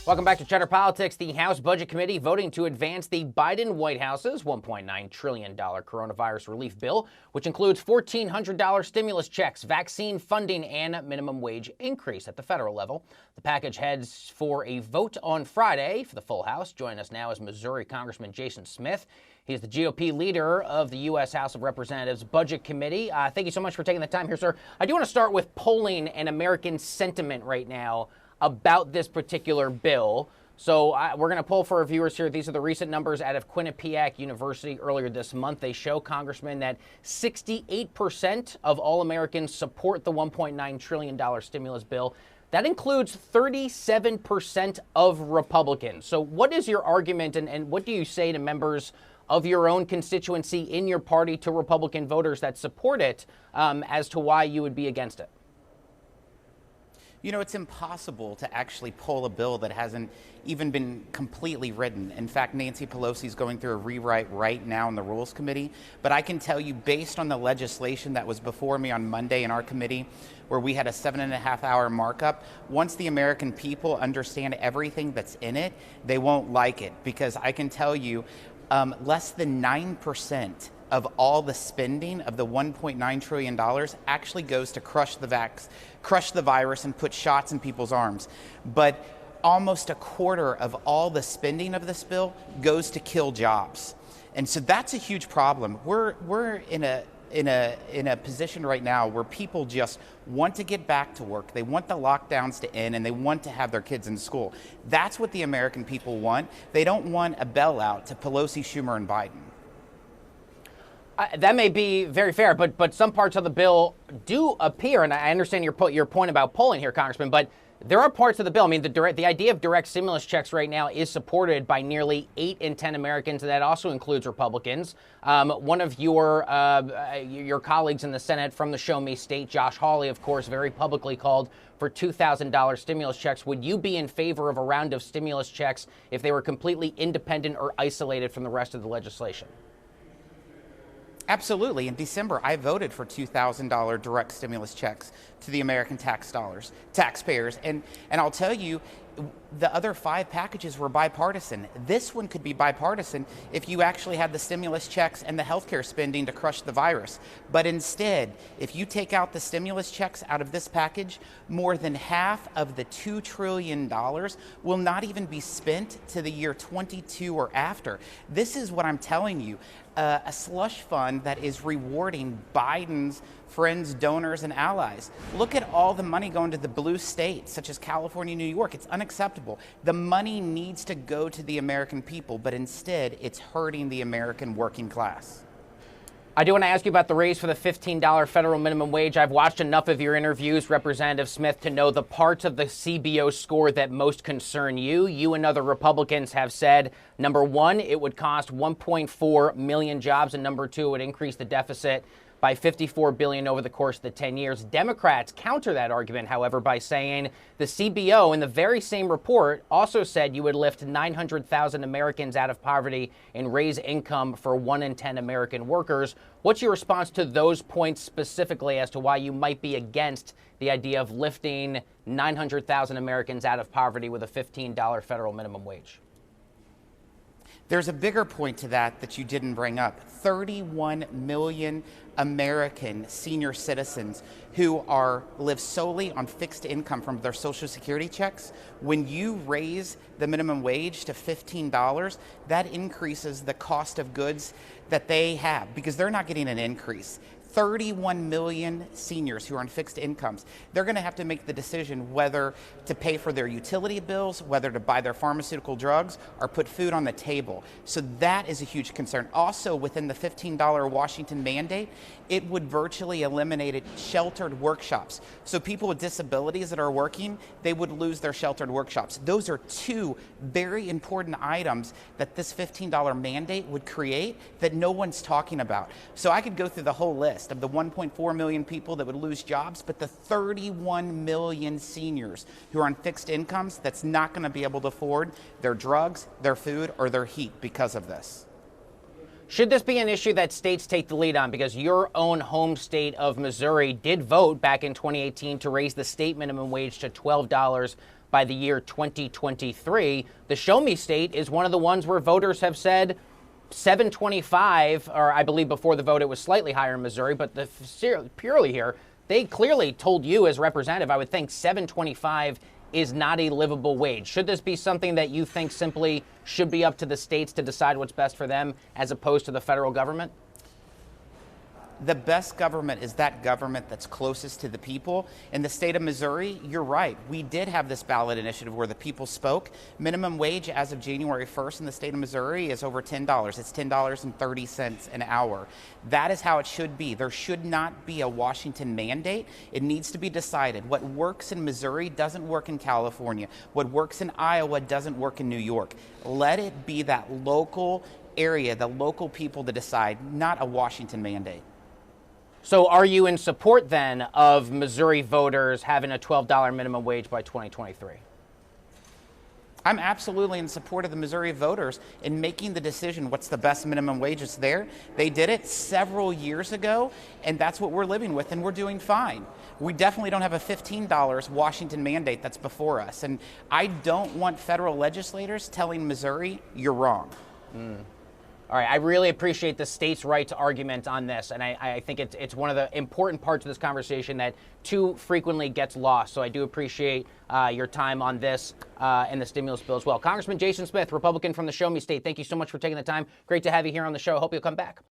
Welcome back to Cheddar Politics. The House Budget Committee voting to advance the Biden White House's $1.9 trillion coronavirus relief bill, which includes $1,400 stimulus checks, vaccine funding, and minimum wage increase at the federal level. The package heads for a vote on Friday for the full House. Joining us now is Missouri Congressman Jason Smith. He's the GOP leader of the U.S. House of Representatives Budget Committee. Thank you so much for taking the time here, sir. I do want to start with polling and American sentiment right now about this particular bill. So we're going to poll for our viewers here. These are the recent numbers out of Quinnipiac University earlier this month. They show, Congressman, that 68% of all Americans support the $1.9 trillion stimulus bill. That includes 37% of Republicans. So what is your argument and what do you say to members of your own constituency in your party, to Republican voters that support it, as to why you would be against it? You know, it's impossible to actually poll a bill that hasn't even been completely written. In fact, Nancy Pelosi is going through a rewrite right now in the Rules Committee. But I can tell you, based on the legislation that was before me on Monday in our committee, where we had a 7.5-hour markup, once the American people understand everything that's in it, they won't like it. Because I can tell you, less than 9% of all the spending of the $1.9 trillion actually goes to crush the virus and put shots in people's arms. But almost a quarter of all the spending of this bill goes to kill jobs. And so that's a huge problem. We're in a position right now where people just want to get back to work. They want the lockdowns to end and they want to have their kids in school. That's what the American people want. They don't want a bailout to Pelosi, Schumer, and Biden. That may be very fair, but some parts of the bill do appear, and I understand your point about polling here, Congressman, but there are parts of the bill. I mean, the idea of direct stimulus checks right now is supported by nearly 8 in 10 Americans, and that also includes Republicans. One of your colleagues in the Senate from the Show Me State, Josh Hawley, of course, very publicly called for $2,000 stimulus checks. Would you be in favor of a round of stimulus checks if they were completely independent or isolated from the rest of the legislation? Absolutely. In December, I voted for $2,000 direct stimulus checks to the American taxpayers. And I'll tell you, the other 5 packages were bipartisan. This one could be bipartisan if you actually had the stimulus checks and the healthcare spending to crush the virus. But instead, if you take out the stimulus checks out of this package, more than half of the $2 trillion will not even be spent to the year 22 or after. This is what I'm telling you. A slush fund that is rewarding Biden's friends, donors, and allies. Look at all the money going to the blue states, such as California, New York. It's unacceptable. The money needs to go to the American people, but instead it's hurting the American working class. I do want to ask you about the raise for the $15 federal minimum wage. I've watched enough of your interviews, Representative Smith, to know the parts of the CBO score that most concern you. You and other Republicans have said, number one, it would cost 1.4 million jobs, and number two, it would increase the deficit by $54 billion over the course of the 10 years. Democrats counter that argument, however, by saying the CBO in the very same report also said you would lift 900,000 Americans out of poverty and raise income for 1 in 10 American workers. What's your response to those points specifically as to why you might be against the idea of lifting 900,000 Americans out of poverty with a $15 federal minimum wage? There's a bigger point to that you didn't bring up. 31 million American senior citizens who live solely on fixed income from their Social Security checks. When you raise the minimum wage to $15, that increases the cost of goods that they have because they're not getting an increase. 31 million seniors who are on fixed incomes. They're going to have to make the decision whether to pay for their utility bills, whether to buy their pharmaceutical drugs, or put food on the table. So that is a huge concern. Also, within the $15 Washington mandate, it would virtually eliminate sheltered workshops. So people with disabilities that are working, they would lose their sheltered workshops. Those are 2 very important items that this $15 mandate would create that no one's talking about. So I could go through the whole list of the 1.4 million people that would lose jobs, but the 31 million seniors who are on fixed incomes that's not going to be able to afford their drugs, their food, or their heat because of this. Should this be an issue that states take the lead on? Because your own home state of Missouri did vote back in 2018 to raise the state minimum wage to $12 by the year 2023. The Show Me State is one of the ones where voters have said 725, or I believe before the vote it was slightly higher in Missouri, but purely here, they clearly told you as representative, I would think 725 is not a livable wage. Should this be something that you think simply should be up to the states to decide what's best for them as opposed to the federal government? The best government is that government that's closest to the people. In the state of Missouri, you're right. We did have this ballot initiative where the people spoke. Minimum wage as of January 1st in the state of Missouri is over $10. It's $10.30 an hour. That is how it should be. There should not be a Washington mandate. It needs to be decided. What works in Missouri doesn't work in California. What works in Iowa doesn't work in New York. Let it be that local area, the local people to decide, not a Washington mandate. So are you in support then of Missouri voters having a $12 minimum wage by 2023? I'm absolutely in support of the Missouri voters in making the decision what's the best minimum wages there. They did it several years ago, and that's what we're living with, and we're doing fine. We definitely don't have a $15 Washington mandate that's before us, and I don't want federal legislators telling Missouri, you're wrong. All right, I really appreciate the states' rights argument on this, and I think it's one of the important parts of this conversation that too frequently gets lost. So I do appreciate your time on this and the stimulus bill as well. Congressman Jason Smith, Republican from the Show Me State, thank you so much for taking the time. Great to have you here on the show. Hope you'll come back.